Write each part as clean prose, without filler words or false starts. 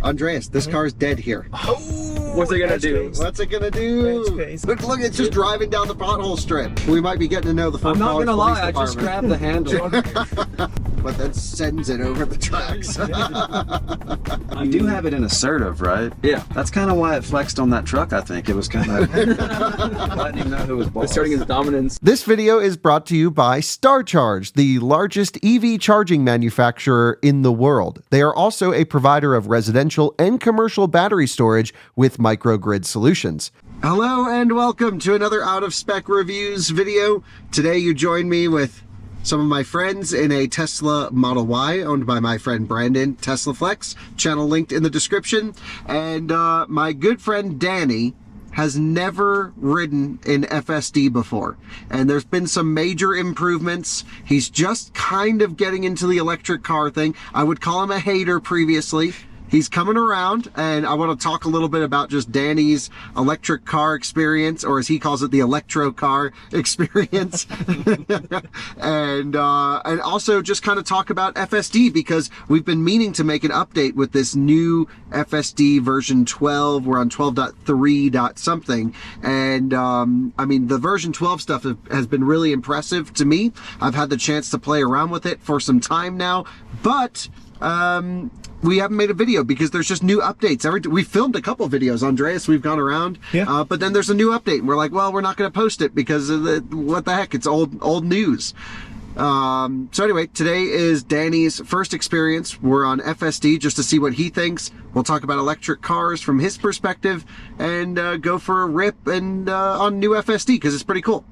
Andreas, this car's dead here. What's it gonna do? What's it gonna do? Look, it's just driving down the pothole strip. We might be getting to know the I'm not gonna lie, I police just grabbed the handle. but that sends it over the tracks. You do have it in assertive, right? Yeah. That's kind of why it flexed on that truck, I think. It was kind of letting him know who was boss. Asserting his dominance. This video is brought to you by StarCharge, the largest EV charging manufacturer in the world. They are also a provider of residential and commercial battery storage with microgrid solutions. Hello and welcome to another Out of Spec Reviews video. Today you join me with some of my friends in a Tesla Model Y owned by my friend Brandon, Tesla Flex, channel linked in the description. And my good friend Danny has never ridden in FSD before. And there's been some major improvements. He's just kind of getting into the electric car thing. I would call him a hater previously. He's coming around, and I want to talk a little bit about just Danny's electric car experience, or as he calls it, the electro car experience. and also just kind of talk about FSD, because we've been meaning to make an update with this new FSD version 12. We're on 12.3. something. And I mean, the version 12 stuff has been really impressive to me. I've had the chance to play around with it for some time now, but we haven't made a video because there's just new updates. We filmed a couple videos, Andreas, we've gone around, but then there's a new update and we're like, well, we're not going to post it because of what the heck, it's old news. So anyway, today is Danny's first experience. We're on FSD just to see what he thinks. We'll talk about electric cars from his perspective and go for a rip and on new FSD because it's pretty cool.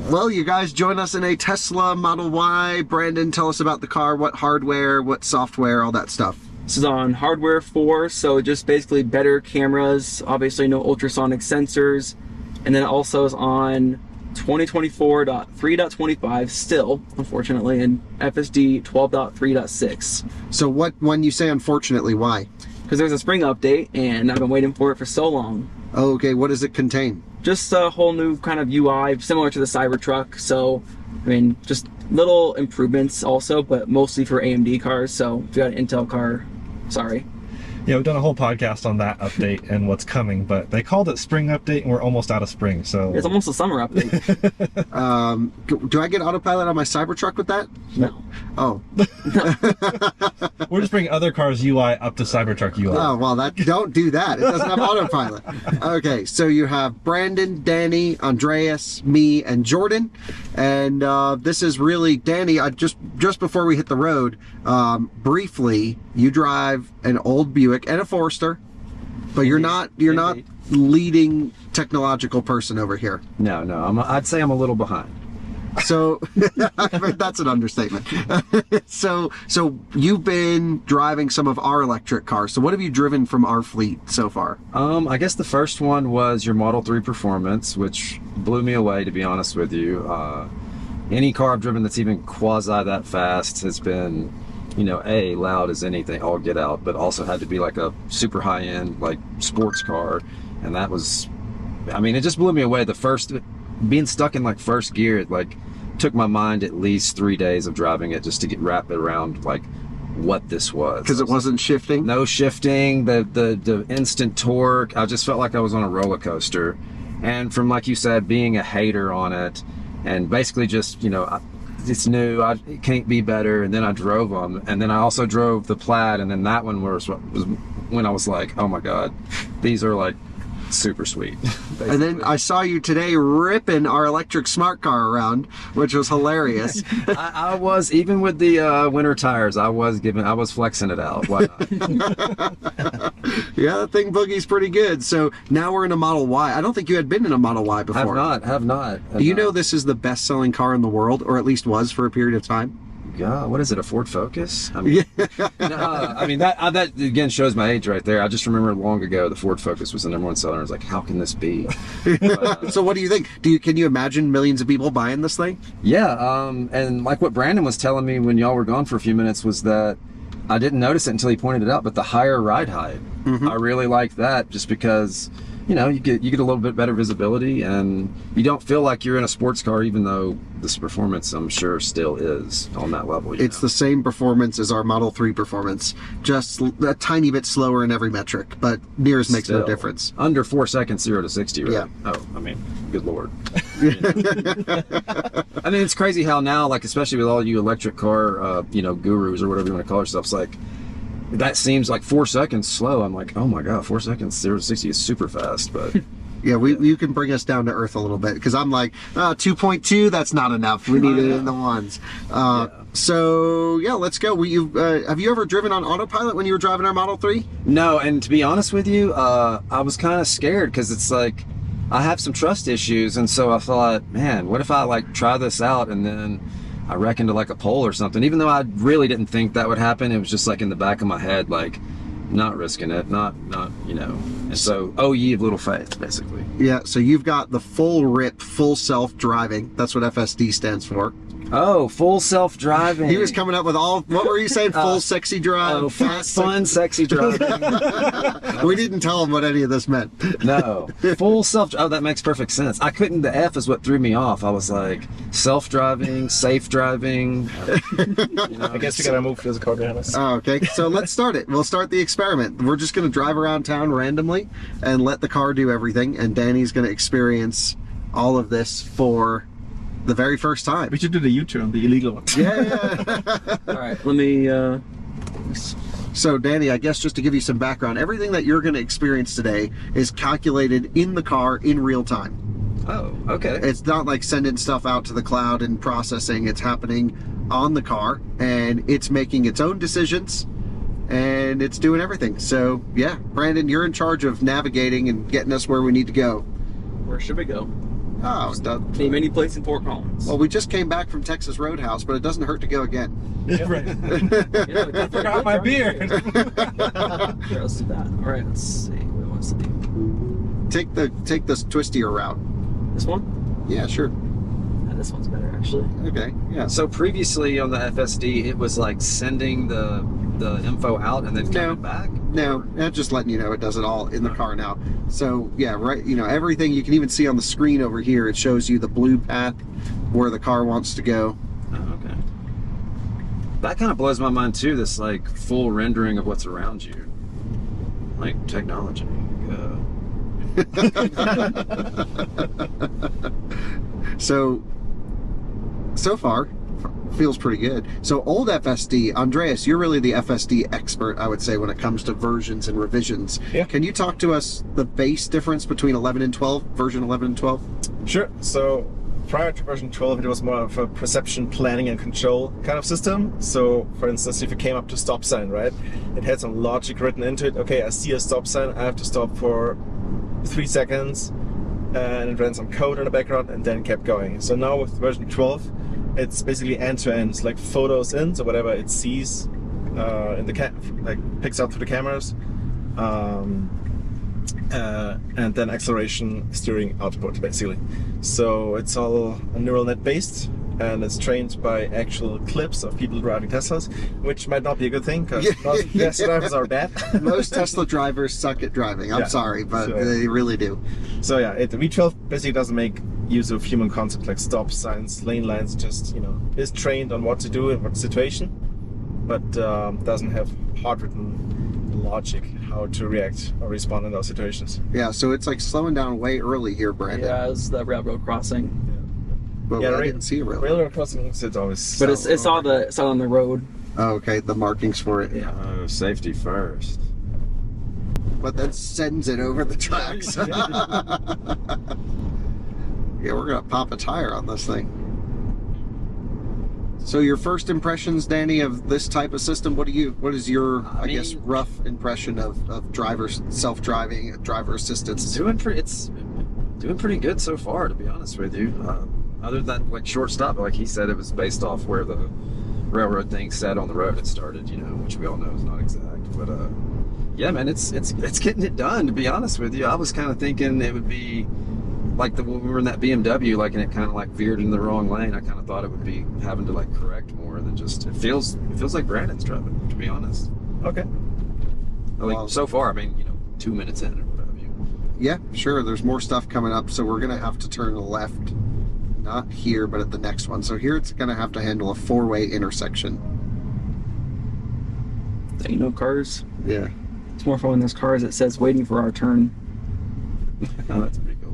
Well, you guys join us in a Tesla Model Y. Brandon, tell us about the car, what hardware, what software, all that stuff. This is on hardware 4, so just basically better cameras, obviously no ultrasonic sensors, and then it also is on 2024.3.25 still, unfortunately, and FSD 12.3.6. So when you say unfortunately, why? Because there's a spring update, and I've been waiting for it for so long. Oh, okay, what does it contain? Just a whole new kind of UI, similar to the Cybertruck. So, I mean, just little improvements also, but mostly for AMD cars. So if you got an Intel car, sorry. Yeah, we've done a whole podcast on that update and what's coming, but they called it spring update and we're almost out of spring, so... It's almost a summer update. Do I get autopilot on my Cybertruck with that? No. Oh. We're just bringing other cars' UI up to Cybertruck UI. Oh, well, don't do that. It doesn't have autopilot. Okay, so you have Brandon, Danny, Andreas, me, and Jordan. And this is really, Danny, just before we hit the road, briefly, you drive an old Buick and a Forester, but you're not leading technological person over here. No, I'd say I'm a little behind. So that's an understatement. So you've been driving some of our electric cars. So what have you driven from our fleet so far? I guess the first one was your Model 3 Performance, which blew me away, to be honest with you. Any car I've driven that's even quasi that fast has been, you know, loud as anything, all get out, but also had to be like a super high-end, like, sports car. And that was, I mean, it just blew me away. Being stuck in like first gear, it like took my mind at least 3 days of driving it just to wrap it around like what this was. Because it wasn't shifting? No shifting, the instant torque. I just felt like I was on a roller coaster. And from, like you said, being a hater on it and basically just, you know, it's new, it can't be better. And then I drove them, and then I also drove the Plaid, and then that one was when I was like, oh my God, these are like super sweet. Basically. And then I saw you today ripping our electric smart car around, which was hilarious. I was, even with the winter tires, I was flexing it out. Why not? Yeah, that thing boogie's pretty good. So now we're in a Model Y. I don't think you had been in a Model Y before. Have not. Do you know this is the best-selling car in the world, or at least was for a period of time? God, what is it, a Ford Focus? I mean, I mean that again shows my age right there. I just remember long ago the Ford Focus was the #1 seller. I was like, how can this be? So what do you think? Can you imagine millions of people buying this thing? Yeah, and like what Brandon was telling me when y'all were gone for a few minutes was that I didn't notice it until he pointed it out, but the higher ride height, I really like that, just because you get a little bit better visibility, and you don't feel like you're in a sports car, even though this performance, I'm sure, still is on that level. It's the same performance as our Model 3 performance, just a tiny bit slower in every metric, but nears makes no difference. Under 4 seconds, 0 to 60, right? Yeah. Oh, I mean, good Lord. I mean, it's crazy how now, like, especially with all you electric car, gurus or whatever you want to call yourself, it's like, that seems like 4 seconds slow. I'm like, oh my God, 4 seconds, 0 to 60 is super fast, but... Yeah, you can bring us down to earth a little bit, because I'm like, 2.2, that's not enough. We need it in the ones. So, yeah, let's go. Have you ever driven on autopilot when you were driving our Model 3? No, and to be honest with you, I was kind of scared, because it's like, I have some trust issues, and so I thought, man, what if I like try this out and then I wreck into like a pole or something? Even though I really didn't think that would happen, it was just like in the back of my head, like, not risking it, not and so ye of little faith, basically. Yeah, so you've got the full rip, full self-driving. That's what FSD stands for. Oh, full self-driving. He was coming up with what were you saying? Full sexy drive? Oh, fun, sexy driving. We didn't tell him what any of this meant. No, full oh, that makes perfect sense. I couldn't, the F is what threw me off. I was like, self-driving, safe driving. I guess we gotta move to the car behind us. Oh, okay, so let's start it. We'll start the experiment. We're just gonna drive around town randomly and let the car do everything, and Danny's gonna experience all of this for the very first time. We should do the U-turn, the illegal one. Yeah. All right, let me. So, Danny, I guess just to give you some background, everything that you're going to experience today is calculated in the car in real time. Oh, okay. It's not like sending stuff out to the cloud and processing. It's happening on the car, and it's making its own decisions, and it's doing everything. So, yeah, Brandon, you're in charge of navigating and getting us where we need to go. Where should we go? Oh, Name any place in Fort Collins. well, we just came back from Texas Roadhouse, but it doesn't hurt to go again. Yeah, right. I forgot my beer. Let's do that. All right, let's see. What wants to do? Take this twistier route. This one? Yeah, sure. Yeah, this one's better, actually. Okay, yeah. So previously on the FSD, it was like sending the info out and then coming back? No, just letting you know it does it all in the car now. So yeah, right. Everything you can even see on the screen over here. It shows you the blue path where the car wants to go. Oh, okay. That kind of blows my mind too. This like full rendering of what's around you, like technology. So far, feels pretty good. So old FSD, Andreas, you're really the FSD expert, I would say, when it comes to versions and revisions. Yeah. Can you talk to us the base difference between 11 and 12, version 11 and 12? Sure. So prior to version 12, it was more of a perception, planning, and control kind of system. So, for instance, if you came up to stop sign, right, it had some logic written into it. Okay, I see a stop sign, I have to stop for 3 seconds, and it ran some code in the background, and then kept going. So now with version 12, it's basically end-to-end. It's like photos in, so whatever it sees in the picks up through the cameras, and then acceleration, steering, output, basically. So it's all neural net based, and it's trained by actual clips of people driving Teslas, which might not be a good thing because Tesla drivers are bad. Most Tesla drivers suck at driving. I'm sorry, but they really do. So yeah, the V12 basically doesn't make use of human concepts like stop signs, lane lines. Just is trained on what to do in what situation, but doesn't have hard written logic how to react or respond in those situations. Yeah, so it's like slowing down way early here, Brandon. Yeah, it's the railroad crossing. But I didn't see a railroad crossings. It's always. But it's on the road. Oh, okay, the markings for it. Yeah. Oh, safety first. But that sends it over the tracks. Yeah, we're gonna pop a tire on this thing. So your first impressions, Danny, of this type of system, what is your, I guess, rough impression of drivers, self-driving, driver assistance? It's doing pretty good so far, to be honest with you. Other than like short stop, like he said, it was based off where the railroad thing said on the road it started, which we all know is not exact. But yeah, man, it's getting it done, to be honest with you. I was kind of thinking it would be like when we were in that BMW, like, and it kind of like veered in the wrong lane. I kind of thought it would be having to like correct more than just. It feels like Brandon's driving, to be honest. Okay. Like so far, I mean, 2 minutes in or what have you. Yeah, sure. There's more stuff coming up, so we're gonna have to turn left. Not here, but at the next one. So here it's gonna have to handle a 4-way intersection. Ain't no cars. Yeah. It's more fun when there's cars that says waiting for our turn. Oh, that's pretty cool.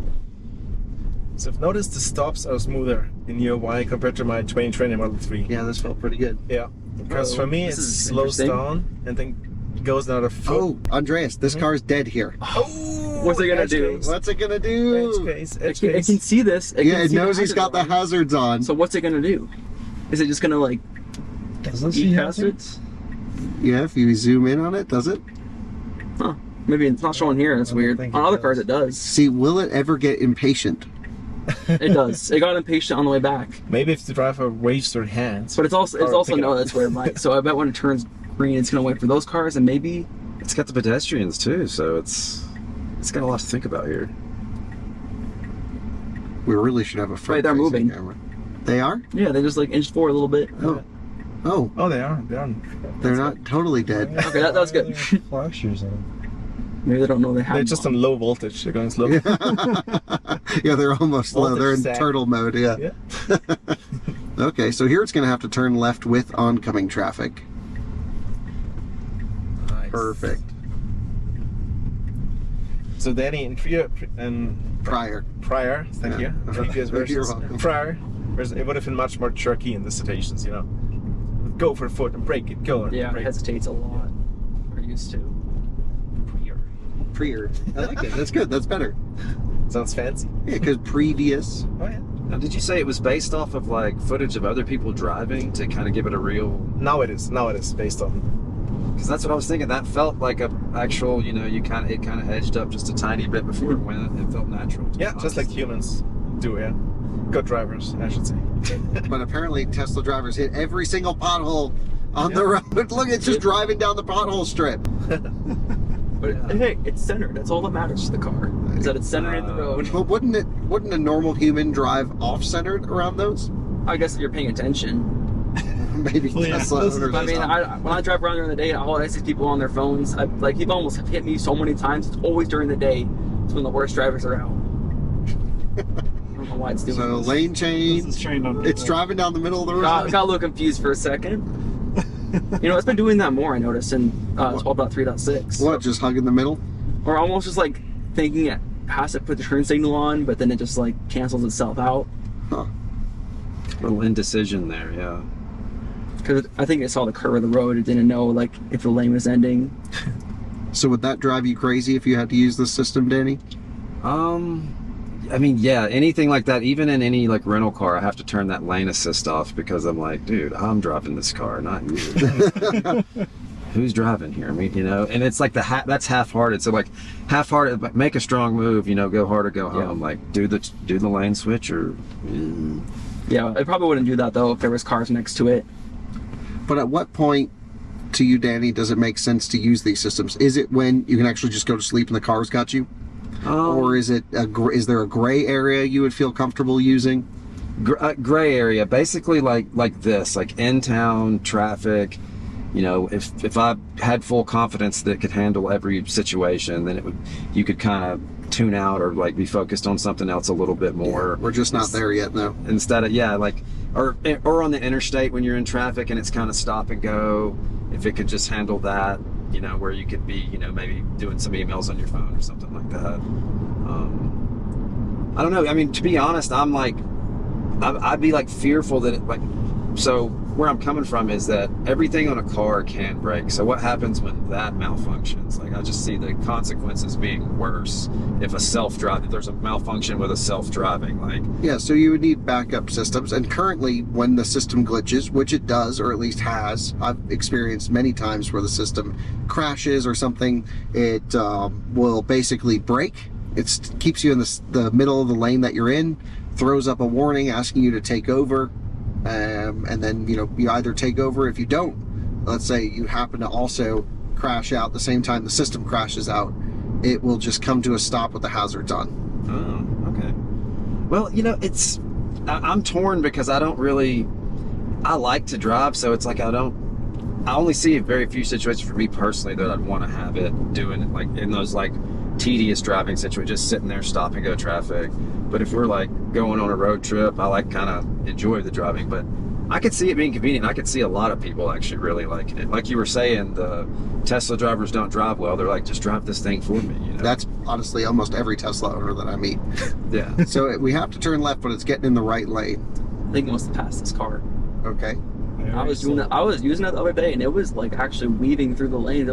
So I've noticed the stops are smoother in year Y compared to my 2020 Model 3. Yeah, this felt pretty good. Yeah. Because for me, it This is slows interesting. down and then goes another foot. Oh, Andreas, this car's dead here. Oh, What's it gonna edge do? case. What's it gonna Edge do? case, It edge can, it case. can see this. Yeah, can it see knows he's hazard got the on. hazards on. So what's it gonna do? Is it just gonna like Doesn't eat hazards? Yeah, if you zoom in on it, does it? Huh. Maybe it's not showing here. That's I don't weird. think On it other does. cars, it does. See, will it ever get impatient? It does. It got impatient on the way back, Maybe if the driver waves their hands. but it's also Or pick it no. up. That's where it might. So I bet when it turns green, it's gonna wait for those cars and maybe. It's got the pedestrians too, so it's got a lot to think about here. We really should have a front. Wait, they're facing moving. camera. They are? Yeah, they just like inched forward a little bit. Oh. Oh, Oh, they are. They are. they're not totally dead. Okay, that's good. Flashers on. Maybe they don't know they have. They're just them. on low voltage. They're going slow. Yeah, they're almost low. Voltage They're in sag. turtle mode, yeah. Yeah. Okay, so here it's going to have to turn left with oncoming traffic. Nice. Perfect. So Danny, in Prior. prior, thank Yeah. you, previous You're versions, welcome. prior, it would have been much more jerky in the situations, you know. Go for the foot and break it, go. Yeah, it break. hesitates a lot. We're used to. Prior. I like it. That's good. That's better. Sounds fancy. Yeah, because previous. Oh yeah. Now, did you say it was based off of like footage of other people driving to kind of give it a real? Now it is based on. Because that's what I was thinking. That felt like a actual, you know, it kind of edged up just a tiny bit before it went. It felt natural. to be Yeah, just like honest. humans do. Yeah. Good drivers, I should say. But apparently Tesla drivers hit every single pothole on the road. Look, it's just driving down the pothole strip. But hey, it's centered. That's all that matters to the car. Is that it's centered in the road. But wouldn't a normal human drive off-centered around those? I guess if you're paying attention. Maybe Well, yeah, Tesla those are- owners. I mean, when I drive around during the day, all I see is people on their phones. Like people almost have hit me so many times. It's always during the day. It's when the worst drivers are out. I don't know why it's doing So this. lane This change. is trained on. It's driving down the middle of the road. Got a little confused for a second. You know, it's been doing that more, I noticed, in 12.3.6. What? Just hugging the middle? Or almost just like thinking it has to put the turn signal on, but then it just like cancels itself out. Huh. little indecision there. Yeah. Because I think it saw the curve of the road. It didn't know like if the lane was ending. So would that drive you crazy if you had to use this system, Danny? I mean, yeah, anything like that, even in any like rental car, I have to turn that lane assist off because I'm like, dude, I'm driving this car, not you. Who's driving here? I mean, you know, and it's like that's half-hearted. So like half-hearted, but make a strong move, you know, go hard or go home. Like do the lane switch or. Yeah, it probably wouldn't do that though if there was cars next to it. But at what point, to you, Danny, does it make sense to use these systems? Is it when you can actually just go to sleep and the car's got you? Or is it is there a gray area you would feel comfortable using? Gray area, basically like this, like in town traffic. You know, if I had full confidence that it could handle every situation, then you could kind of tune out or like be focused on something else a little bit more. We're just not there yet, though. Instead of or on the interstate when you're in traffic and it's kind of stop and go. If it could just handle that, you know, where you could be, you know, maybe doing some emails on your phone or something like that. I don't know. I mean, to be honest, I'm like, I'd be like fearful that it like, so where I'm coming from is that everything on a car can break. So what happens when that malfunctions? Like I just see the consequences being worse if there's a malfunction with a self-driving, like. Yeah, so you would need backup systems. And currently, when the system glitches, which it does, or at least has, I've experienced many times where the system crashes or something, it will basically break. It keeps you in the middle of the lane that you're in, throws up a warning asking you to take over. And then, you know, you either take over. If you don't, let's say you happen to also crash out the same time the system crashes out, it will just come to a stop with the hazards on. Oh, okay. Well, you know, I'm torn because I like to drive, so it's like I only see very few situations for me personally that I'd want to have it doing it like in those like tedious driving situation, just sitting there, stop and go traffic. But if we're like going on a road trip, I like kind of enjoy the driving. But I could see it being convenient. I could see a lot of people actually really liking it. Like you were saying, the Tesla drivers don't drive well. They're like, just drive this thing for me. You know? That's honestly almost every Tesla owner that I meet. Yeah. So we have to turn left, but it's getting in the right lane. I think it wants to pass this car. Okay. I was using it the other day, and it was like actually weaving through the lane.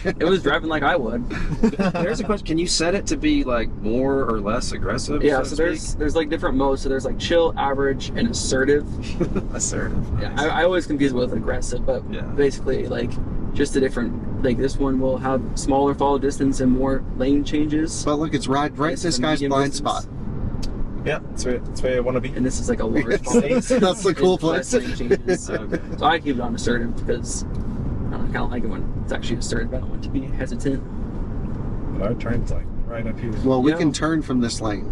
It was driving like I would. There's a question. Can you set it to be like more or less aggressive? Yeah. So there's like different modes. So there's like chill, average, and assertive. Assertive. Yeah. Nice. I always confuse it with aggressive, but Yeah. basically like just a different. Like this one will have smaller follow distance and more lane changes. But look, it's right in this guy's medium blind distance. spot. Yeah, that's where you want to be. And this is like a large follow That's the cool It's less place. lane changes. Okay. So I keep it on assertive because I kind of like it when it's actually assertive. I don't want to be hesitant. But our turn's like right up here. Well, we Yeah. can turn from this lane.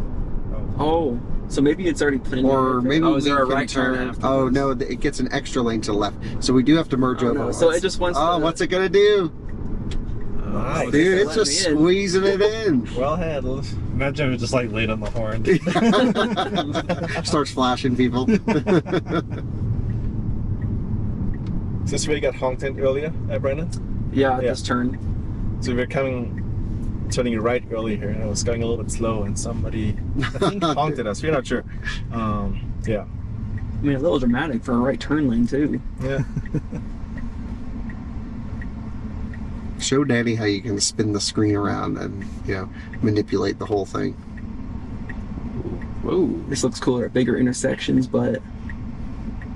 Oh, so maybe it's already planned. Or maybe Oh, is we there a can right turn turn. after Oh this? no, it gets an extra lane to the left. So we do have to merge Oh, over. no. So it just wants. Oh, to, what's it gonna do? Nice. Dude, it's let just me in. squeezing it in. Well handled. Imagine if it just like laid on the horn. Starts flashing people. Is this where you got honked in earlier, Brandon? Yeah, Yeah. this turn. So we were turning right earlier here, and I was going a little bit slow, and somebody, I think, honked at us. We're not sure. Yeah. I mean, a little dramatic for a right turn lane too. Yeah. Show Danny how you can spin the screen around and manipulate the whole thing. Whoa, this looks cooler at bigger intersections, but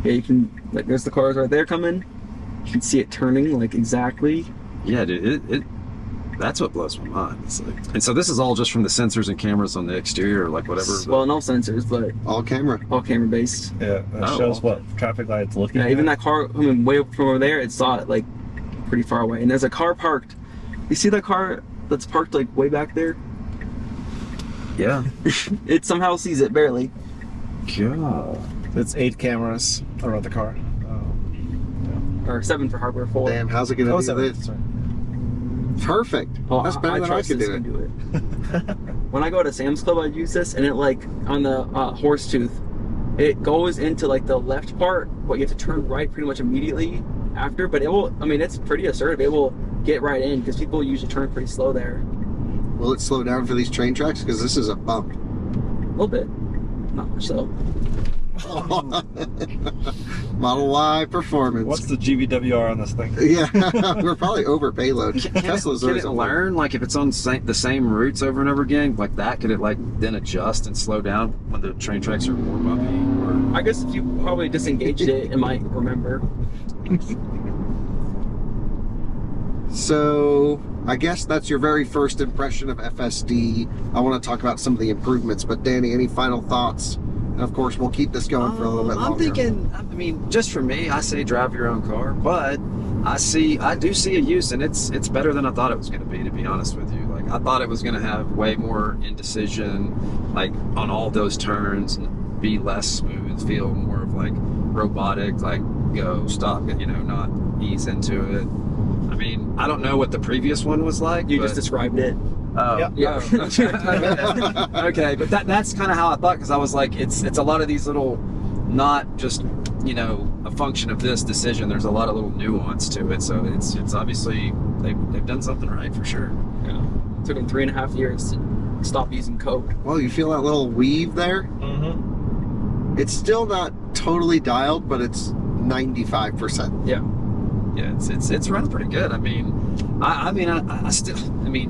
yeah, you can like there's the cars right there coming. You can see it turning like exactly. Yeah, dude, it that's what blows my mind. It's like, and so this is all just from the sensors and cameras on the exterior, or like whatever. Well, no sensors, but All camera. all camera based. Yeah, that Oh, shows okay. what traffic lights looking Yeah, at. even that car coming way up from over there, it saw it like pretty far away. And there's a car parked. You see that car that's parked like way back there? Yeah. It somehow sees it barely. God. It's 8 cameras around the car. Or 7 for hardware 4. Damn, how's it gonna Oh, do 7. this? Sorry. Perfect. Oh, That's better than I trust could this do it. can do it. When I go to Sam's Club, I use this, and it like on the horse tooth, it goes into like the left part, but you have to turn right pretty much immediately after. But it will. I mean, it's pretty assertive. It will get right in because people usually turn pretty slow there. Will it slow down for these train tracks? Because this is a bump. A little bit, not much though. Model Y performance. What's the GVWR on this thing? Yeah, we're probably over payload. Tesla's Can always it over. learn, like if it's on the same routes over and over again, like that? Could it like then adjust and slow down when the train tracks are more bumpy? Or I guess if you probably disengaged it, it might remember. So I guess that's your very first impression of FSD. I want to talk about some of the improvements, but Danny, any final thoughts? And of course, we'll keep this going for a little bit longer. I'm thinking, I mean, just for me, I say drive your own car, but I do see a use, and it's better than I thought it was going to be honest with you. Like, I thought it was going to have way more indecision, like on all those turns, and be less smooth, feel more of like robotic, like go, stop, not ease into it. I mean, I don't know what the previous one was like. You but, just described it. Oh, Yeah. okay, but that's kind of how I thought, because I was like, it's a lot of these little, not just a function of this decision. There's a lot of little nuance to it, so it's obviously they've done something right for sure. Yeah. It took them 3.5 years to stop using coke. Well, you feel that little weave there? Mm-hmm. It's still not totally dialed, but it's 95%. Yeah. Yeah, it's running pretty good. I mean, I still,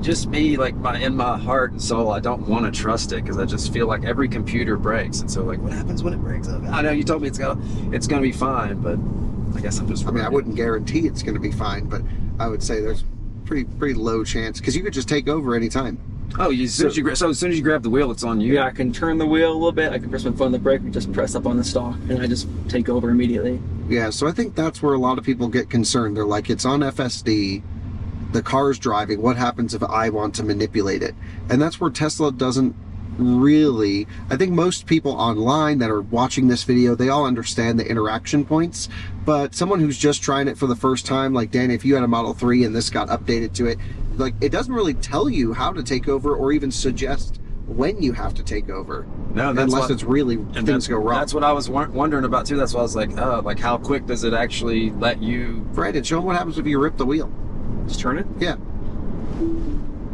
just me, like in my heart and soul, I don't want to trust it because I just feel like every computer breaks, and so like, what happens when it breaks up? I know you told me it's gonna be fine, but I guess I'm just. I mean, I wouldn't guarantee it's going to be fine, but I would say there's pretty low chance because you could just take over anytime. Oh, as soon as you grab the wheel, it's on you. Yeah, I can turn the wheel a little bit. I can press my foot on the brake and just press up on the stalk, and I just take over immediately. Yeah, so I think that's where a lot of people get concerned. They're like, it's on FSD, the car's driving, what happens if I want to manipulate it? And that's where Tesla doesn't really, I think most people online that are watching this video, they all understand the interaction points, but someone who's just trying it for the first time, like Danny, if you had a Model 3 and this got updated to it, like, it doesn't really tell you how to take over or even suggest when you have to take over. No, that's unless what, it's really and things go wrong. That's what I was wondering about too. That's why I was like, oh, like how quick does it actually let you? Right, and show them what happens if you rip the wheel. Just turn it. Yeah.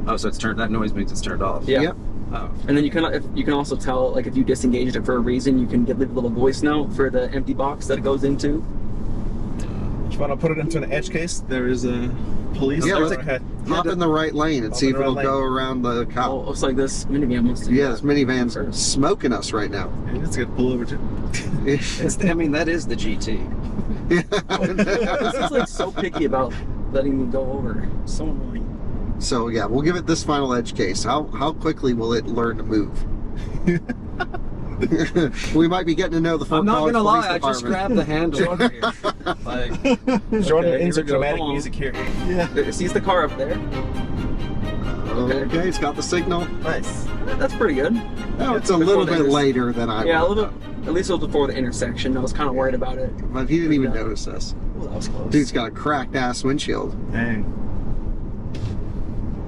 Oh, so it's turned. That noise means it's turned off. Yeah. Yep. Oh. And then you can also tell, like, if you disengaged it for a reason, you can leave a little voice note for the empty box that it goes into. If you want to put it into an edge case, there is a police Yeah, officer let's ahead. hop in the right lane and Hop see in if the it'll right go lane. around the cop. Oh, looks like this minivan must. Yeah, this minivan's First. smoking us right now. Yeah, let's get pulled over too. I mean, that is the GT. This is like so picky about letting me go over. So annoying. So yeah, we'll give it this final edge case. How quickly will it learn to move? We might be getting to know the Fort I'm not Collins gonna lie, Police I just Department. grabbed the handle over here. Like, Jordan, Okay, insert here we go. dramatic Come on. music here. Yeah. Sees the car up there. Okay, it's got the signal. Nice. That's pretty good. Oh, it's a Before little the bit later than I Yeah, a would. little bit. At least it was before the intersection. I was kind of worried about it. But he didn't even notice us. Oh, that was close. Dude's got a cracked ass windshield. Dang.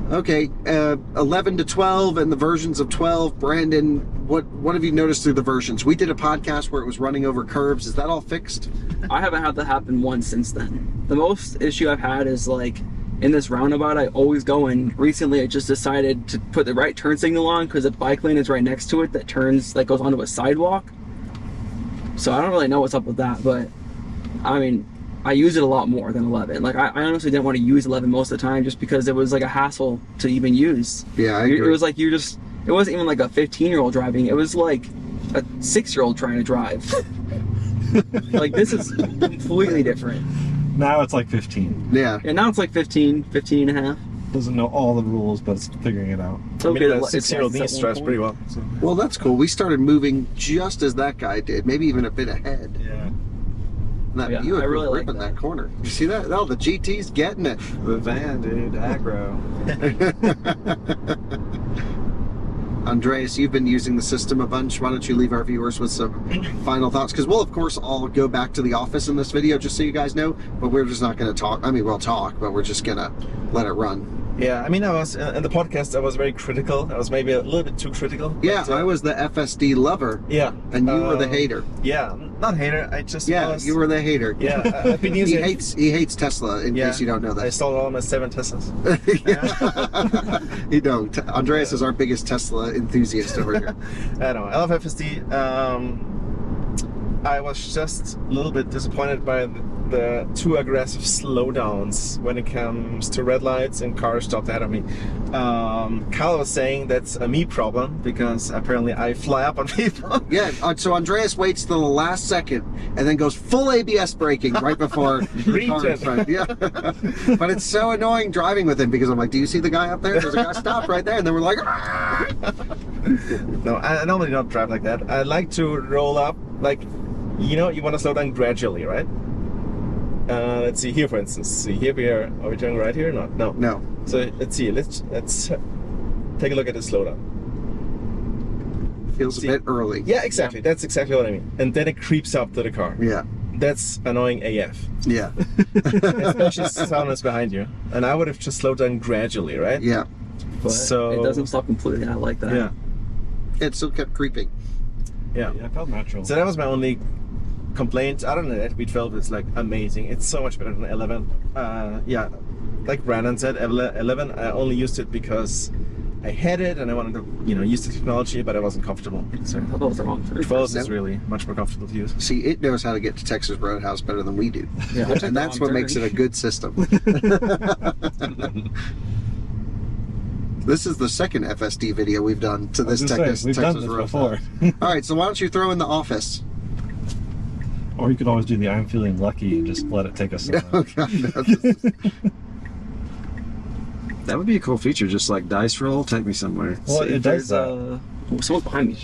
Okay, 11 to 12 and the versions of 12. Brandon, what have you noticed through the versions? We did a podcast where it was running over curbs. Is that all fixed? I haven't had that happen once since then. The most issue I've had is like in this roundabout I always go in. Recently I just decided to put the right turn signal on because the bike lane is right next to it that turns, that goes onto a sidewalk. So I don't really know what's up with that, but I mean, I use it a lot more than 11. Like I honestly didn't want to use 11 most of the time just because it was like a hassle to even use. Yeah, I It agree. was like it wasn't even like a 15-year-old driving. It was like a 6-year-old trying to drive. Like this is completely different. Now it's like 15. Yeah. And now it's like 15 and a half. Doesn't know all the rules, but it's figuring it out. So I mean, good, a it's 6-year-old at niece one drives point. pretty well. So. Well, that's cool. We started moving just as that guy did, maybe even a bit ahead. Yeah. That Yeah, Buick I really was like ripping that. that. corner. You see that? Oh, the GT's getting it. the van, dude, aggro. Andreas, you've been using the system a bunch. Why don't you leave our viewers with some final thoughts? Because we'll, of course, all go back to the office in this video, just so you guys know. But we're just not going to talk. I mean, we'll talk, but we're just going to let it run. Yeah, I mean, I was in the podcast. I was very critical. I was maybe a little bit too critical. Yeah, but, I was the FSD lover, Yeah, and you were the hater. Yeah, not hater. I just Yeah, was, you were the hater. Yeah, I've been He using. hates Tesla. In case you don't know I that. stole all my 7 Teslas. You don't. Andreas is our biggest Tesla enthusiast over here. I don't know. I love FSD. I was just a little bit disappointed by the too aggressive slowdowns when it comes to red lights and cars stopped ahead of me. Carl was saying that's a me problem because apparently I fly up on people. Yeah, so Andreas waits till the last second and then goes full ABS braking right before the car in front. Yeah. But it's so annoying driving with him because I'm like, do you see the guy up there? There's a guy stopped right there. And then we're like, "Ah!" No, I normally don't drive like that. I like to roll up, like, you know, you want to slow down gradually, right? Let's see here, for instance. See here, are we turning right here or not? No. No. So let's see. Let's take a look at the slowdown. Feels a See. bit early. Yeah, exactly. That's exactly what I mean. And then it creeps up to the car. Yeah. That's annoying AF. Yeah. Especially if someone is behind you. And I would have just slowed down gradually, right? Yeah. But So- it doesn't stop completely. I like that. Yeah. It still kept creeping. Yeah. Yeah, it felt natural. So that was my only complaint. I don't know, that V12 is like amazing. It's so much better than 11. Yeah, like Brandon said, 11, I only used it because I had it and I wanted to, you know, use the technology, but I wasn't comfortable. So I thought that was the wrong turn. 12 is really much more comfortable to use. See, it knows how to get to Texas Roadhouse better than we do. Yeah, I took the And that's wrong what makes turn. it a good system. This is the second FSD video we've done to I was this gonna Texas, say, we've Texas done this Roadhouse. before. All right, so why don't you throw in the office? Or you could always do the I'm feeling lucky and just let it take us somewhere. Oh, God, no, this is- That would be a cool feature, just like dice roll, take me somewhere. Well, See, it does there's, that. oh, someone's behind me.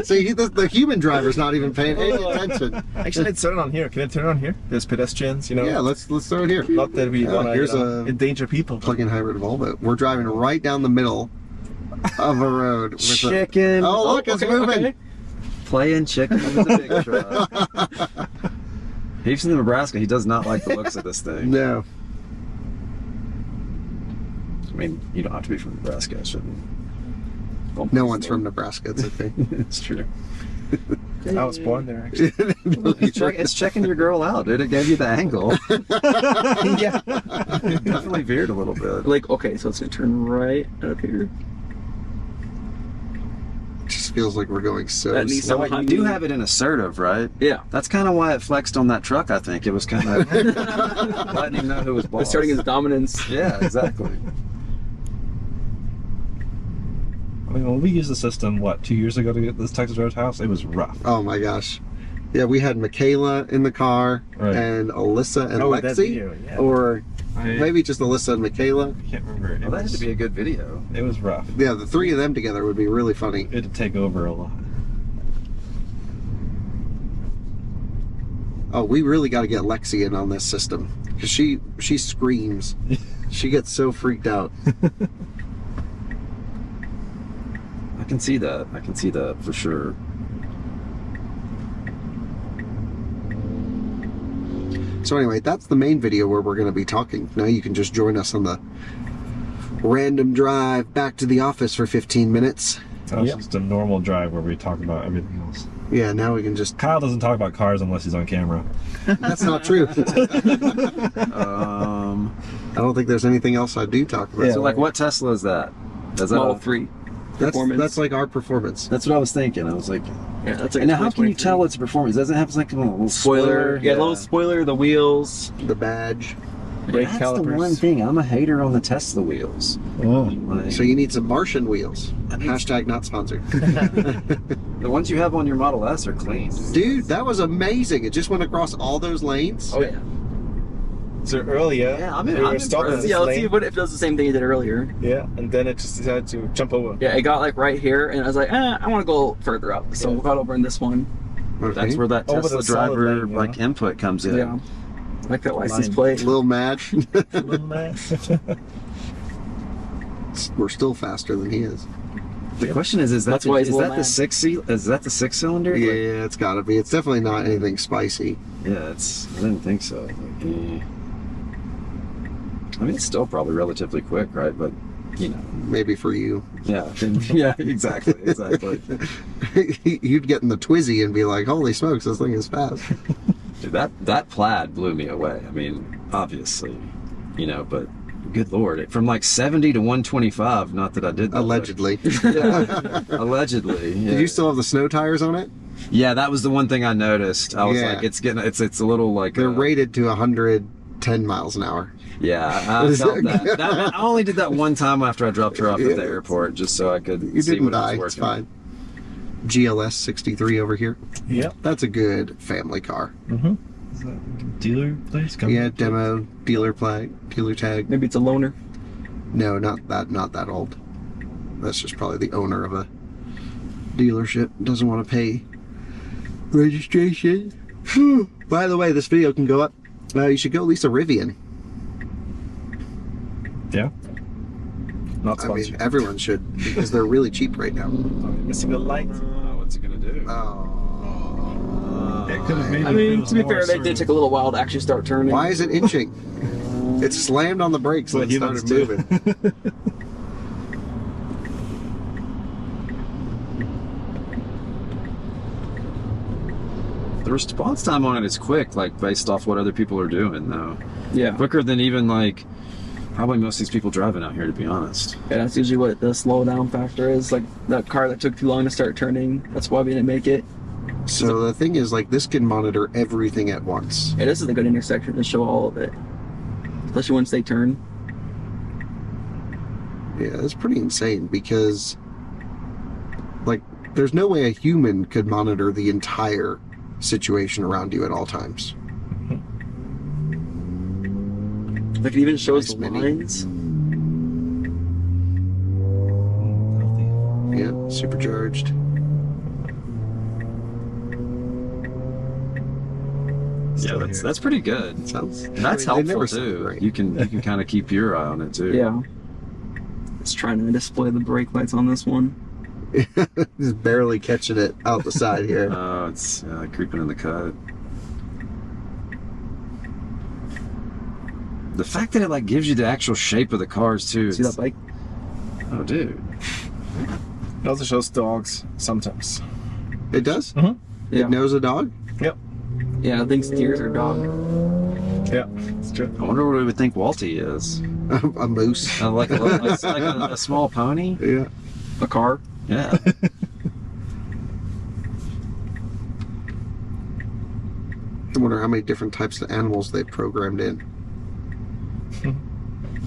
See, the human driver's not even paying any attention. Actually, let's turn it on here. Can I turn it on here? There's pedestrians, you know. Yeah, let's throw it here. Not that we want to here's a endanger people. plug-in hybrid Volvo. We're driving right down the middle of a road. With Chicken. Oh, look, it's okay, moving. okay. Playing chicken with a big truck. He's from Nebraska. He does not like the looks of this thing. No. mean, you don't have to be from Nebraska, shouldn't. No one's from Nebraska. It's okay. It's true. I was born there, actually. It's checking your girl out, dude. It gave you the angle. Yeah. Definitely veered a little bit. Like, okay, so it's gonna turn right up here. It just feels like we're going so That needs slow. So wait, you do have it in assertive, right? Yeah. That's kind of why it flexed on that truck, I think. It was kind of letting him know who was boss. Asserting his dominance. Yeah, exactly. I mean, when we used the system, 2 years ago to get this Texas Roadhouse, it was rough. Oh my gosh. Yeah, we had Michaela in the car Right. and Alyssa and Oh, that Lexi. video, yeah. Or I maybe just Alyssa and Michaela. can't remember. Well, that had to be a good video. It was rough. Yeah, the three of them together would be really funny. It'd take over a lot. Oh, we really got to get Lexi in on this system because she screams. She gets so freaked out. I can see that. I can see that for sure. So anyway, that's the main video where we're going to be talking. Now you can just join us on the random drive back to the office for 15 minutes. That was Yep. just a normal drive where we talk about everything else. Yeah, now we can just... Kyle doesn't talk about cars unless he's on camera. That's not true. Um, I don't think there's anything else I do talk about. Yeah. so like, what Tesla is that? Is that Model a- 3. That's Performance. like our performance. That's what I was thinking. I was like, Yeah, that's like and now how can you 2023. tell it's a performance? Does it have like a little Spoiler. Yeah, little spoiler, the wheels. The badge. Brake That's calipers. the one thing. I'm a hater on the Tesla wheels. Oh. Like, So you need some Martian wheels. Hashtag not sponsored. the ones you have on your Model S are clean. Dude, that was amazing. It just went across all those lanes. Oh, yeah. So earlier, Yeah, I'm we were impressed. stopped in this Yeah, let's see lane. if it does the same thing it did earlier. Yeah, and then it just decided to jump over. Yeah, it got like right here, and I was like, I want to go further up. So Yeah. we got over in this one. Okay. That's where that Over Tesla the solid driver lane, like yeah. input comes in. Yeah. Like that license Line. plate. Little mad. Little man. We're still faster than he is. The question is That's why he's a little the mad. Is that the 6-cylinder? Yeah, Like, it's gotta be. It's definitely not anything spicy. yeah, it's. I didn't think so. Like, I mean, it's still probably relatively quick, right? But you know, Maybe for you. yeah, yeah, exactly. You'd get in the Twizy and be like, holy smokes, this thing is fast. Dude, that plaid blew me away. I mean, obviously, you know, but good lord, from like 70 to 125. Not that I did that. Allegedly. but- allegedly. Yeah. Did you still have the snow tires on it? Yeah, that was the one thing I noticed. I was Yeah. like, it's a little like. They're rated to 110 miles an hour. Yeah, I felt that. I only did that one time after I dropped her off at the airport, just so I could You see didn't what die. it was It's working. fine. GLS 63 over here. Yep. That's a good family car. Mm-hmm. Is that a dealer place? Yeah, demo, dealer tag. Maybe it's a loaner. No, not that old. That's just probably the owner of a dealership. Doesn't want to pay registration. By the way, this video can go up. You should go Lisa Rivian. Yeah. Not I mean, sponsored. everyone should because they're really cheap right now. Missing a light. What's it gonna do? Oh. It could have made I mean, to be fair, they did take a little while to actually start turning. Why is it inching? It slammed on the brakes and What it humans started do. moving. The response time on it is quick, like based off what other people are doing, though. Yeah. Quicker than even like probably most of these people driving out here, to be honest. Yeah, that's usually what the slowdown factor is. Like that car that took too long to start turning. That's why we didn't make it. So the thing is, like, this can monitor everything at once. Yeah, this is a good intersection to show all of it. Especially once they turn. Yeah, that's pretty insane because, like, there's no way a human could monitor the entire situation around you at all times. Like it even shows Nice the mini. lines. Yeah, supercharged. Yeah, that's pretty good. Sounds. That's I mean, they helpful never sound too. great. You can kind of keep your eye on it too. Yeah. It's trying to display the brake lights on this one. Just barely catching it out the side here. Oh, it's creeping in the cut. The fact that it like gives you the actual shape of the cars too. See that bike? Oh, dude. It also shows dogs sometimes. It does? Mhm. Yeah. It knows a dog? Yep. Yeah, I think steers are dog. Yeah, it's true. I wonder what we would think Walty is. A moose. Like a small pony. Yeah. A car. Yeah. I wonder how many different types of animals they've programmed in.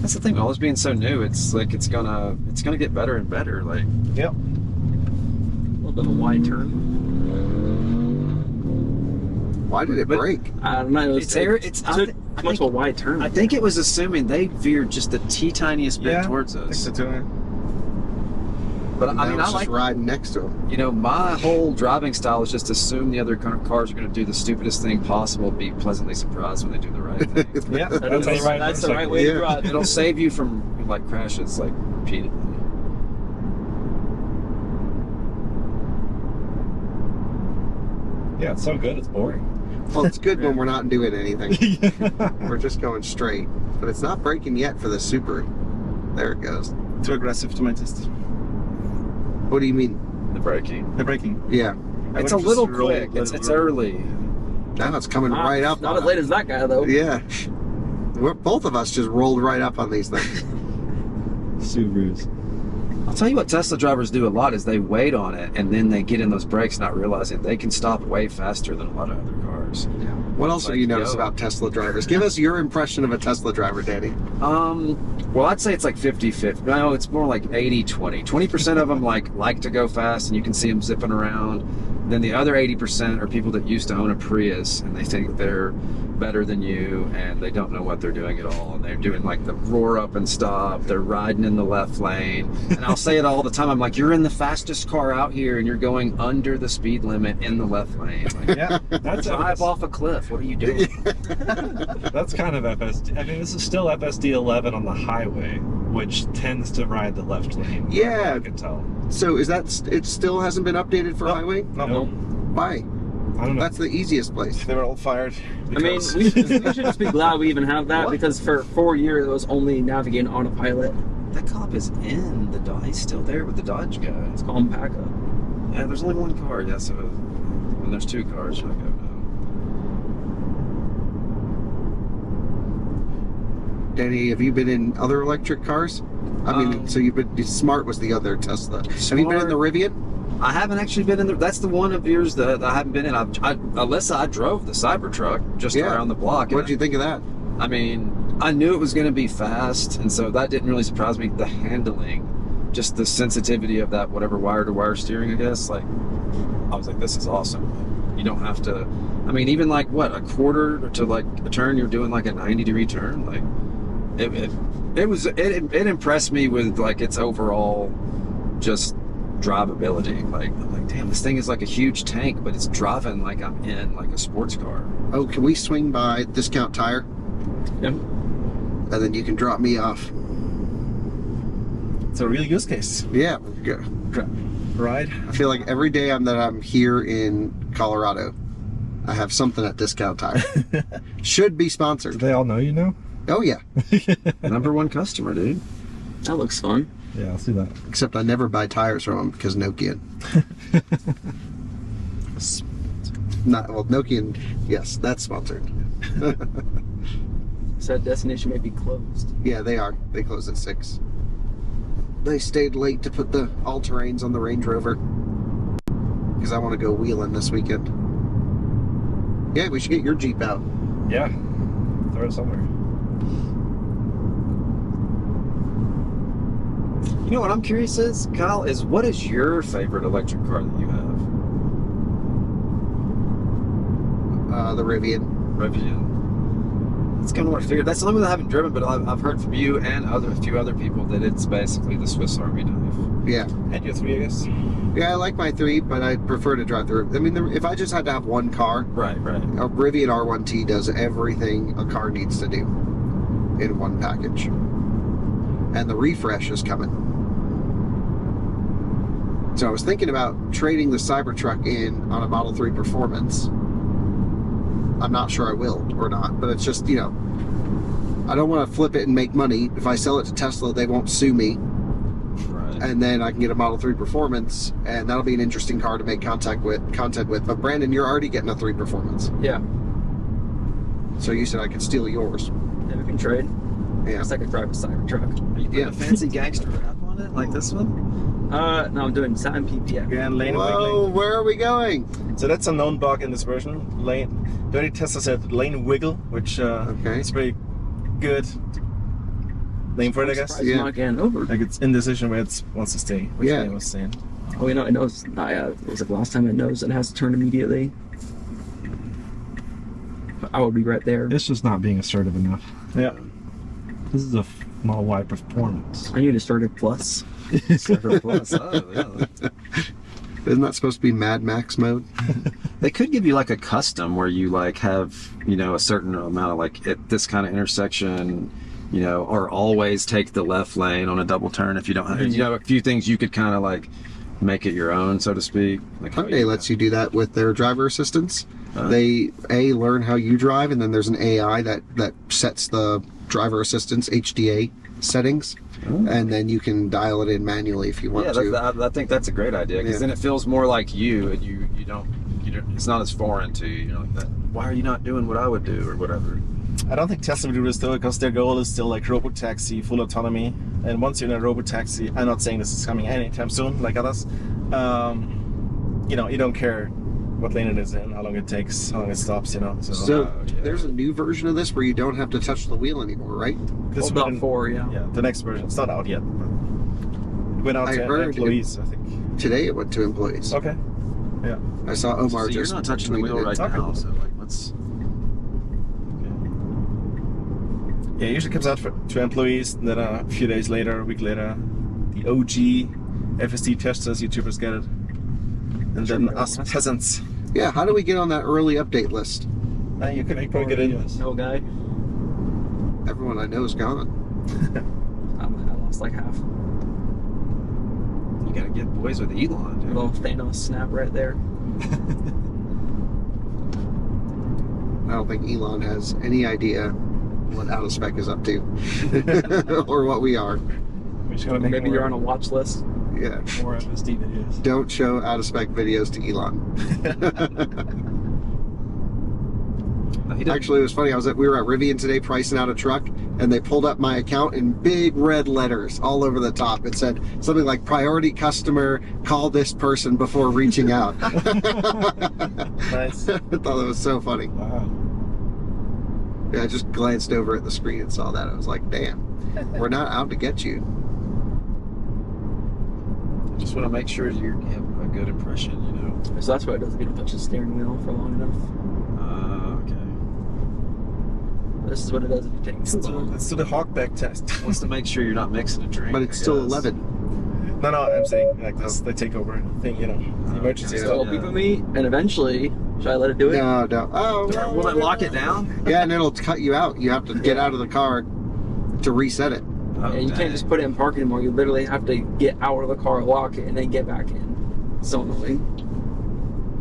That's the thing. All this being so new, it's like it's gonna get better and better. Like, Yep. A little bit of a wide turn. Why did it But- break? I don't know. It's air- it's- I too thi- I much think- of a wide turn. I think it was assuming they veered just the tiniest bit Yeah, towards I think us. so too. But And I that mean, was I just like, riding next to him. you know, my whole driving style is just assume the other cars are going to do the stupidest thing possible, be pleasantly surprised when they do the right thing. Yeah, That's how you ride That's the right motorcycles. way Yeah. to drive. It'll save you from like crashes like repeatedly. Yeah, it's so good, it's boring. Well, it's good when we're not doing anything. We're just going straight. But it's not breaking yet for the Subaru. There it goes. too aggressive to my taste. What do you mean? The braking. The braking. Yeah. I It's a would little just roll quick. a It's little- early. Now it's coming right up Not on as late us. as that guy though. Yeah. Both of us just rolled right up on these things. Subarus. I'll tell you what Tesla drivers do a lot is they wait on it and then they get in those brakes not realizing they can stop way faster than a lot of other cars. What else have you Like, noticed yo. about Tesla drivers? Give us your impression of a Tesla driver, Danny. Well, I'd say it's like 50-50. No, it's more like 80-20. 20% of them like to go fast and you can see them zipping around. Then the other 80% are people that used to own a Prius and they think they're better than you and they don't know what they're doing at all. And they're doing like the roar up and stop. They're riding in the left lane. And I'll say it all the time. I'm like, you're in the fastest car out here and you're going under the speed limit in the left lane. Like, Yeah. That's drive off a cliff. What are you doing? That's kind of FSD. I mean, this is still FSD 11 on the highway, which tends to ride the left lane. Yeah. I can tell. So is that it still hasn't been updated for No. highway? No, Nope. Why? I don't know. That's the easiest place. they were all fired. I mean, because- we should just be glad we even have that What? because for 4 years it was only navigating autopilot. That cop is in the Dodge. He's still there with the Dodge guy. It's called Paca. Yeah, there's only one car. Yeah, so when there's two cars, you're like, oh no. Danny, have you been in other electric cars? I mean, so you've been Smart was the other Tesla. Have you been in the Rivian? I haven't actually been in the. That's the one of yours that I haven't been in. Alyssa, I drove the Cybertruck just Yeah. around the block. What did you think of that? I mean, I knew it was going to be fast, and so that didn't really surprise me. The handling, just the sensitivity of that, whatever wire-to-wire steering, I guess. Like, I was like, this is awesome. You don't have to. I mean, even like what, a quarter to like a turn, you're doing like a 90-degree turn. Like, it impressed me with like its overall just drivability. Like, I'm like, damn, this thing is like a huge tank, but it's driving like I'm in like a sports car. Oh, can we swing by Discount Tire? Yep. And then you can drop me off. It's a real use case, Yeah. Good. right? I feel like every day I'm here in Colorado, I have something at Discount Tire. Should be Do sponsored. they all know you now? Oh yeah. Number one customer, dude. That looks fun. Yeah, I'll see that. Except I never buy tires from them because Nokian. Nokian. Yes, that's sponsored. Said destination may be closed. Yeah, they are. They close at 6. They stayed late to put the all-terrains on the Range Rover because I want to go wheeling this weekend. Yeah, we should get your Jeep out. Yeah. Throw it somewhere. You know what I'm curious is, Kyle, is what is your favorite electric car that you have? The Rivian. Rivian. That's kind of what I figured. That's the only one I haven't driven, but I've heard from you and a few other people that it's basically the Swiss Army knife. Yeah. And your 3, I guess. Yeah, I like my 3, but I prefer to drive the. I mean, if I just had to have one car, Right. a Rivian R1T does everything a car needs to do in one package. And the refresh is coming. So I was thinking about trading the Cybertruck in on a Model 3 Performance. I'm not sure I will or not, but it's just, I don't want to flip it and make money. If I sell it to Tesla, they won't sue me. Right. And then I can get a Model 3 Performance, and that'll be an interesting car to make content with. But Brandon, you're already getting a 3 Performance. Yeah. So you said I could steal yours. Yeah, we can trade. Yeah. It's like a drive a Cybertruck. Are you putting a fancy gangster wrap on it like this one? No, I'm doing Satin PPF. Again, lane Whoa, wiggling. where are we going? So that's a known bug in this version. Dirty Tesla said lane wiggle, which is pretty good name for it, I guess. Surprised it's not getting over. Like it's indecision where it wants to stay, which lane was saying. Oh, you know, it knows. It was like last time it knows it has to turn immediately. But I would be right there. It's just not being assertive enough. Yeah. This is a Model Y performance. I need to start it plus. Plus, oh, yeah. Isn't that supposed to be Mad Max mode? They could give you like a custom where you like have, you know, a certain amount of like at this kind of intersection, you know, or always take the left lane on a double turn if you don't have, you know, a few things you could kind of like make it your own, so to speak. Like Hyundai lets you do that with their driver assistants. Uh-huh. They learn how you drive, and then there's an AI that sets the driver assistance HDA settings, and then you can dial it in manually if you want to. I think that's a great idea because then it feels more like you, and you don't, it's not as foreign to you. You know, like that. Why are you not doing what I would do or whatever? I don't think Tesla will do this though, because their goal is still like robotaxi, full autonomy. And once you're in a robotaxi, I'm not saying this is coming anytime soon, like others. You know, you don't care what lane it is in, how long it takes, how long it stops. You know. So there's a new version of this where you don't have to touch the wheel anymore, right? this About version- 4, yeah. Yeah, the next version. It's not out yet. But it went out I to heard employees, I think. Today it went to employees. Okay. Yeah. I saw Omar So you're just not touching the tweeted wheel it. right Okay. now, so like let's. Yeah, it usually comes out to employees, and then a few days later, a week later, the OG FSD testers, YouTubers get it. And then us peasants. Yeah, how do we get on that early update list? You can probably get in. No guy. Everyone I know is gone. I lost like half. You gotta get boys with Elon, dude. Little Thanos snap right there. I don't think Elon has any idea what Out of Spec is up to or what we are. We just gotta make Maybe more. you're on a watch list. Yeah. More FSD videos. Don't show Out of Spec videos to Elon. No, he doesn't. Actually, it was funny. We were at Rivian today pricing out a truck, and they pulled up my account in big red letters all over the top. It said something like "Priority customer, call this person before reaching out." Nice. I thought that was so funny. Wow. Yeah, I just glanced over at the screen and saw that. I was like, "Damn, we're not out to get you." I just want to make sure you have a good impression, you know. So that's why it doesn't get to touch the steering wheel for long enough. Okay. This is what it does if you take it long. Let's do the hogback test. Wants to make sure you're not mixing a drink. But it's I still guess. 11. No, I'm saying like this. They take over. Thing, you know, the emergency So stuff. it'll beep at me, and eventually, should I let it do it? No. Oh, no. Will it lock it down? Yeah, and it'll cut you out. You have to get out of the car to reset it. Oh, And you dang. can't just put it in park anymore. You literally have to get out of the car, lock it, and then get back in. So annoying.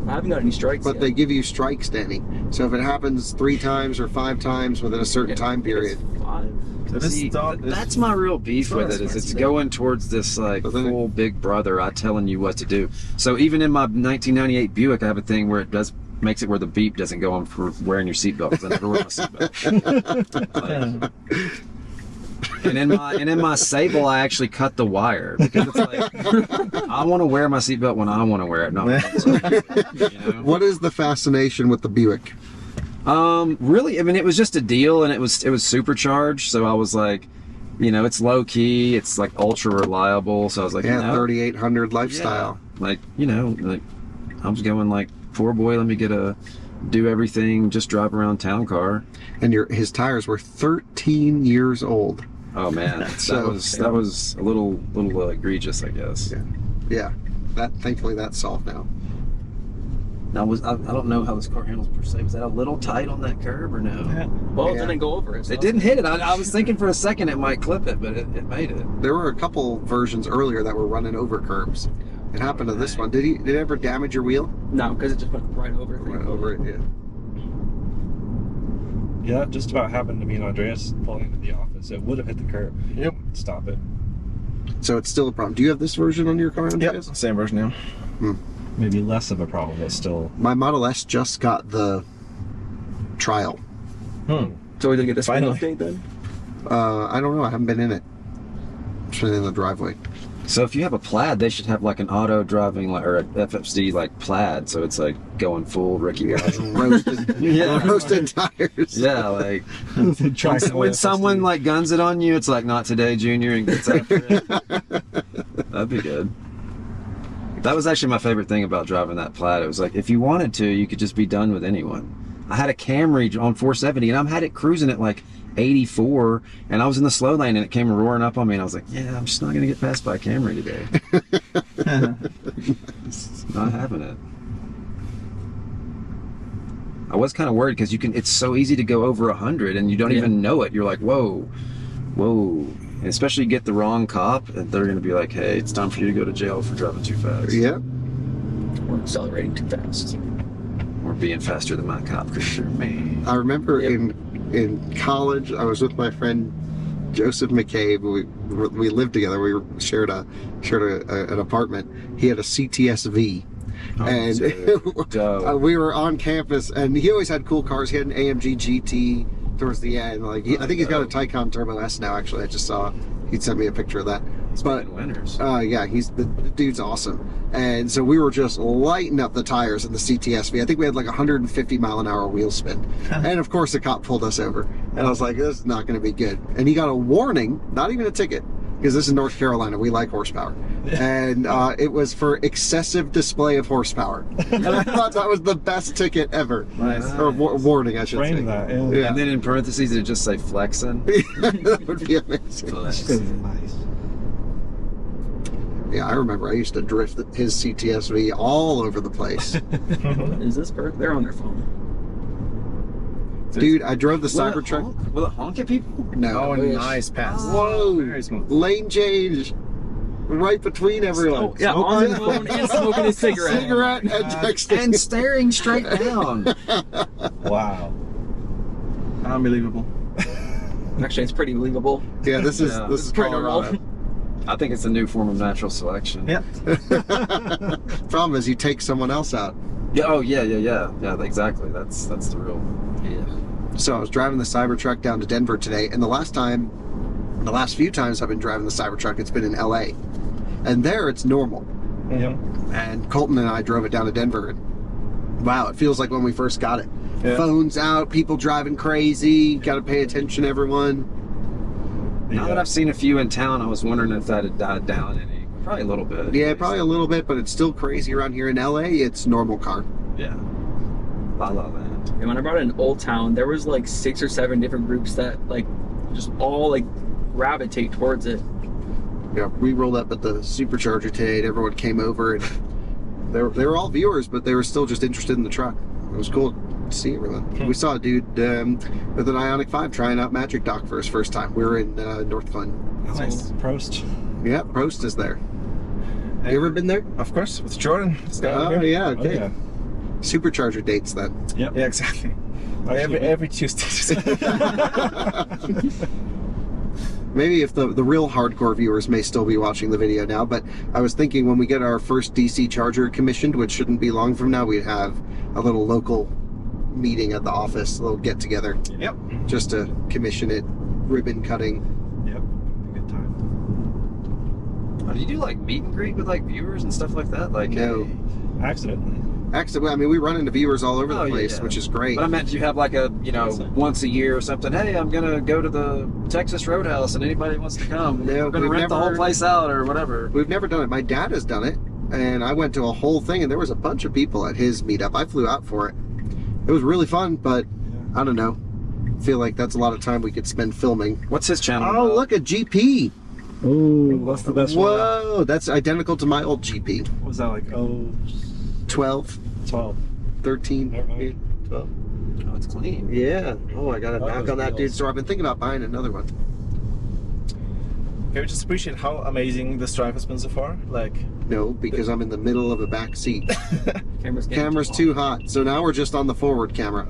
I haven't got any strikes But yet. they give you strikes, Danny. So if it happens 3 times or 5 times within a certain time period, 5. So this See, stuff is- that's my real beef it's with not it. Is it's expensive. going towards this like But then- full Big Brother. I telling you what to do. So even in my 1998 Buick, I have a thing where it makes it where the beep doesn't go on for wearing your seatbelt. Because I never wear my seatbelt. Like, and in my Sable, I actually cut the wire because it's like I want to wear my seatbelt when I want to wear it, not when it's you know? what is the fascination with the Buick? Really, I mean, it was just a deal, and it was supercharged. So I was like, you know, it's low key, it's like ultra reliable. So I was like, Yeah, you know, 3800 lifestyle. yeah. Like, you know, like I was going like, poor boy, let me get a do everything, just drive around town car. And his tires were 13 years old. Oh man, So- that was a little egregious, I guess. Yeah. Thankfully that's solved now. Now I don't know how this car handles per se. Was that a little tight on that curb or no? Yeah. Well, it Yeah. didn't go over it. So. It didn't hit it. I was thinking for a second it might clip it, but it made it. There were a couple versions earlier that were running over curbs. It happened to this one. Did it ever damage your wheel? No, because it just went right over it. Went over it, yeah. Yeah, just about happened to me and Andreas pulling into the office. It would have hit the curb. Yep. Stop it. So it's still a problem. Do you have this version on your car, Andreas? Yep, same version, yeah. Maybe less of a problem, but still. My Model S just got the trial. So we didn't get this final Finally. update then? I don't know. I haven't been in it. It's been in the driveway. So if you have a Plaid, they should have like an auto driving or a FFD like Plaid, so it's like going full Ricky Guy's. Roasted tires. Yeah, like Try when someone like guns it on you, it's like not today, Junior, and gets after it. That'd be good. That was actually my favorite thing about driving that Plaid. It was like if you wanted to, you could just be done with anyone. I had a Camry on 470, and I had it cruising at like 84, and I was in the slow lane, and it came roaring up on me, and I was like, yeah, I'm just not gonna get passed by a Camry today. Not having it. I was kind of worried because it's so easy to go over 100 and you don't even know it. You're like, whoa. And especially you get the wrong cop, and they're gonna be like, hey, it's time for you to go to jail for driving too fast. Yeah. Or accelerating too fast. Or being faster than my cop, for sure, man. I remember in college, I was with my friend Joseph McCabe. We lived together. We shared an apartment. He had a CTS-V. And we were on campus, and he always had cool cars. He had an AMG GT towards the end. Like I think he's got a Taycan Turbo S now. Actually, I just saw he sent me a picture of that. But winners. yeah, the dude's awesome. And so we were just lighting up the tires in the CTS-V. I think we had like 150 mile an hour wheel spin. And of course the cop pulled us over. And I was like, this is not going to be good. And he got a warning, not even a ticket, because this is North Carolina. We like horsepower. And it was for excessive display of horsepower. And I thought that was the best ticket ever. Nice. Or warning, I should Frame say. that. Yeah. And then in parentheses, it just say flexing. That would be amazing. Nice. Yeah, I remember I used to drift his CTS-V all over the place. Is this bird? They're on their phone. Dude, I drove the Cybertruck. Will it honk at people? No. Oh, nice pass. Whoa! Very smooth. Lane change right between everyone. Oh, yeah, on the phone and smoking a cigarette. Cigarette and texting. And staring straight down. Wow. Unbelievable. Actually, it's pretty believable. Yeah, this is Pretty Colorado. normal. I think it's a new form of natural selection. Yeah. Problem is, you take someone else out. Yeah. Oh, yeah. Yeah, exactly. That's the real. Yeah. So I was driving the Cybertruck down to Denver today, and the last few times I've been driving the Cybertruck, it's been in LA. And there it's normal. Yep. And Colton and I drove it down to Denver, and wow, it feels like when we first got it. Yeah. Phones out, people driving crazy, gotta pay attention, everyone. Now that I've seen a few in town, I was wondering if that had died down any. Probably a little bit. Yeah, probably a little bit, but it's still crazy around here in LA. It's normal car. Yeah. La La Land. And when I brought it in Old Town, there was like 6 or 7 different groups that like just all like gravitate towards it. Yeah, we rolled up at the Supercharger today, and everyone came over, and they were all viewers, but they were still just interested in the truck. It was cool to see everyone. We saw a dude with an Ioniq 5 trying out Magic Dock for his first time. We were in North Glen. Nice. Prost. Yeah, Prost is there. You ever been there? Of course, with Jordan. Oh, yeah, Oh, okay. yeah. Supercharger dates then. Yep. Yeah, exactly. Actually, Every Tuesday. Maybe if the real hardcore viewers may still be watching the video now, but I was thinking when we get our first DC charger commissioned, which shouldn't be long from now, we'd have a little local meeting at the office, a little get together. Yep. Just to commission it, ribbon cutting. Yep. Good time. Do you do like meet and greet with like viewers and stuff like that? Like, No. Accidentally. Actually, I mean, we run into viewers all over Oh, the yeah, place, yeah. which is great. But I meant, do you have like a, once a year or something? Hey, I'm gonna go to the Texas Roadhouse, and anybody wants to come? No, we're gonna we've rent the whole never- place out or whatever. We've never done it. My dad has done it, and I went to a whole thing, and there was a bunch of people at his meetup. I flew out for it. It was really fun, but I don't know. I feel like that's a lot of time we could spend filming. What's his channel? Oh, look at GP. Oh, that's the best one. Whoa, that's identical to my old GP. What was that like? 12, 12. 13, Never mind. 12. Oh, it's clean. Yeah. Oh, I got a Oh, knock on that, dude. wheels. So I've been thinking about buying another one. Can we just appreciate how amazing this drive has been so far? Like, No, because I'm in the middle of a back seat. Camera's getting Camera's too hot, so now we're just on the forward camera.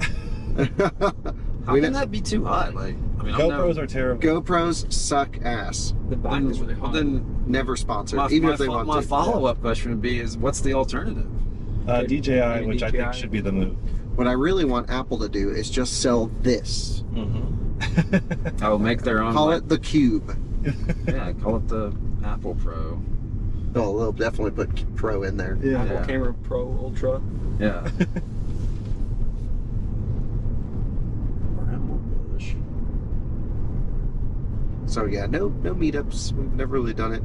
How can that be too hot? Like, I mean, GoPros are terrible. GoPros suck ass. The back is really hot. Then Never sponsored, even if they want to. my follow-up question would be: is what's the alternative? DJI, which I think DJI. should be the move. What I really want Apple to do is just sell this. Oh, make their own. Call like, it the Cube. Yeah, call it the Apple Pro. Oh, they'll definitely put Pro in there. Apple Yeah. Camera Pro Ultra. Yeah. So yeah, no meetups. We've never really done it.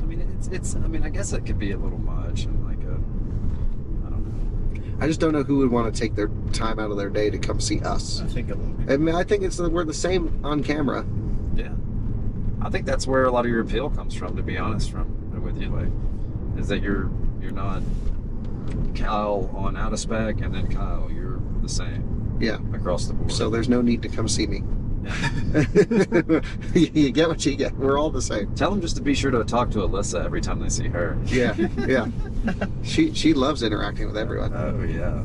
I mean, it's. I mean, I guess it could be a little much and like a. I don't know. I just don't know who would want to take their time out of their day to come see us. I think a little bit. I mean, I think we're the same on camera. Yeah. I think that's where a lot of your appeal comes from, to be honest, with you, like, is that you're not Kyle on out of spec, and then Kyle, you're the same. Yeah. Across the board. So there's no need to come see me. You get what you get. We're all the same. Tell them just to be sure to talk to Alyssa every time they see her. Yeah, yeah. She loves interacting with everyone. Oh yeah.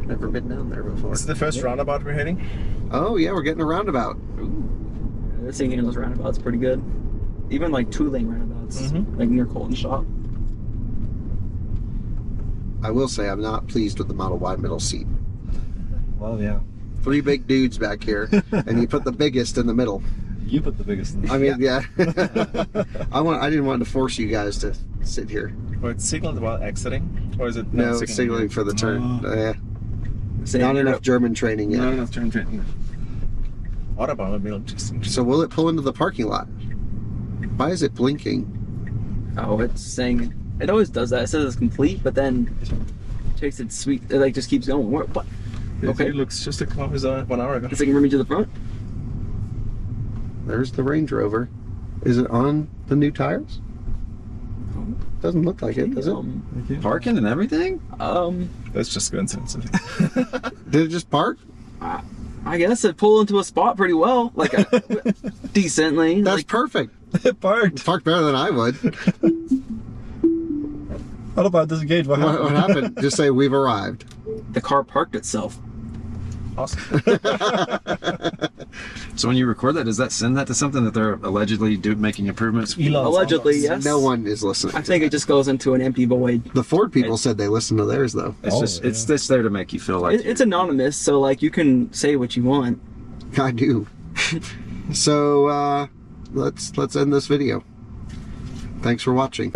Never been down there before. This is the first roundabout we're hitting. Oh yeah, we're getting a roundabout. This thing handles roundabouts pretty good. Even like 2-lane roundabouts, like near Colton Shop. I will say I'm not pleased with the Model Y middle seat. Well, yeah. 3 big dudes back here, and you put the biggest in the middle. You put the biggest in the I mean, yeah. I didn't want to force you guys to sit here. Or it's signaled while exiting? Or is it No, not it's signaling for the turn. Same Not here. enough German training yet. Not enough turn training. Autobahn would be interesting. So will it pull into the parking lot? Why is it blinking? Oh, it's saying it always does that. It says it's complete, but then it takes its sweet. It like just keeps going. What? Okay. It looks just like it was 1 hour ago. It's like moving to the front. There's the Range Rover. Is it on the new tires? Doesn't look like it, does it? Parking and everything? That's just coincidence. Did it just park? I guess it pulled into a spot pretty well, like decently. That's like, perfect. It parked. It's parked better than I would. Autobahn doesn't gauge. What What happened? Just say we've arrived. the car parked itself. Awesome. So when you record that, does that send that to something that they're allegedly making improvements? Allegedly, yes. No one is listening. I think it just goes into an empty void. The Ford people said they listened to theirs though. It's just there to make you feel like It's anonymous, so like you can say what you want. I do. So let's end this video. Thanks for watching.